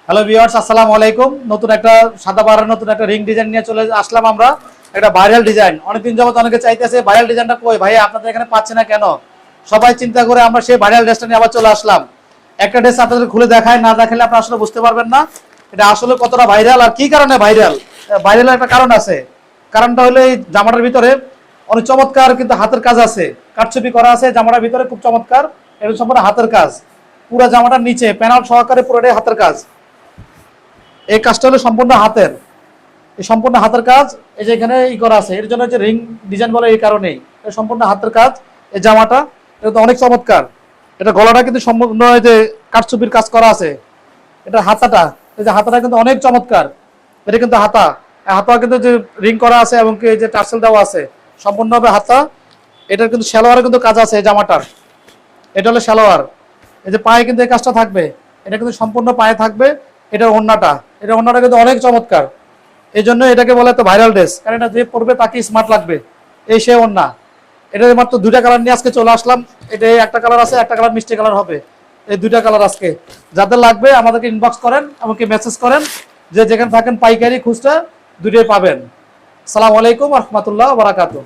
Hello viewers, আসসালামু আলাইকুম। নতুন একটা সাদাবাহারের নতুন একটা রিং ডিজাইন নিয়ে চলে আসলাম আমরা। একটা ভাইরাল ডিজাইন, অনেকদিন যাবত অনেকে চাইতেছে ভাইরাল ডিজাইনটা কই ভাই, আপনাদের এখানে পাচ্ছে না কেন? সবাই চিন্তা করে আমরা সেই ভাইরাল ড্রেসটা নিয়ে আবার চলে আসলাম। একটা ড্রেস আপনাদের খুলে দেখায়, না দেখালে আপনারা আসলে বুঝতে পারবেন না এটা আসলে কতটা ভাইরাল আর কি কারণে ভাইরাল। ভাইরালের একটা কারণ আছে। কারণটা হলো এই জামাটার ভিতরে অনেক চমৎকার কিন্তু হাতের কাজ আছে, কারচুপি করা আছে জামাটার ভিতরে, খুব চমৎকার। এটা সম্পূর্ণ হাতের কাজ, পুরো জামাটার নিচে প্যানেল সহকারে পুরোটাই হাতের কাজ। এই কাজটা হলো সম্পূর্ণ হাতের, এই সম্পূর্ণ হাতের কাজ। এই যে এখানে ই করা আছে, এর জন্য যে রিং ডিজাইন বলে এই কারণেই। এটা সম্পূর্ণ হাতের কাজ। এই জামাটা এটা তো অনেক চমৎকার। এটা গলাটা কিন্তু সম্পূর্ণ এই যে কারচুপির কাজ করা আছে। এটা হাতাটা, এই যে হাতাটা কিন্তু অনেক চমৎকার। এটা কিন্তু হাতা, হাতা কিন্তু যে রিং করা আছে এবং এই যে টার্সেল দেওয়া আছে সম্পূর্ণভাবে হাতা। এটার কিন্তু সালোয়ারে কিন্তু কাজ আছে এই জামাটার। এটা হলো সালোয়ার। এই যে পায়ে কিন্তু এই কাজটা থাকবে, এটা কিন্তু সম্পূর্ণ পায়ে থাকবে। এটার ওড়নাটা, এটা ওড়নাটা কিন্তু অনেক চমৎকার। এই জন্য এটাকে বলে তো ভাইরাল ড্রেস, কারণ এটা যে পরবে তাকে স্মার্ট লাগবে। এই সে ওড়না। এটা মাত্র দুইটা কালার নিয়ে আজকে চলে আসলাম। এটা একটা কালার আছে, একটা কালার মিষ্টি কালার হবে। এই দুইটা কালার আজকে যাদের লাগবে আমাদেরকে ইনবক্স করেন, আমাকে মেসেজ করেন। যে যেখানে থাকেন পাইকারি খুচরা দুটোই পাবেন। আসসালামু আলাইকুম ওয়া রাহমাতুল্লাহি ওয়া বারাকাতুহু।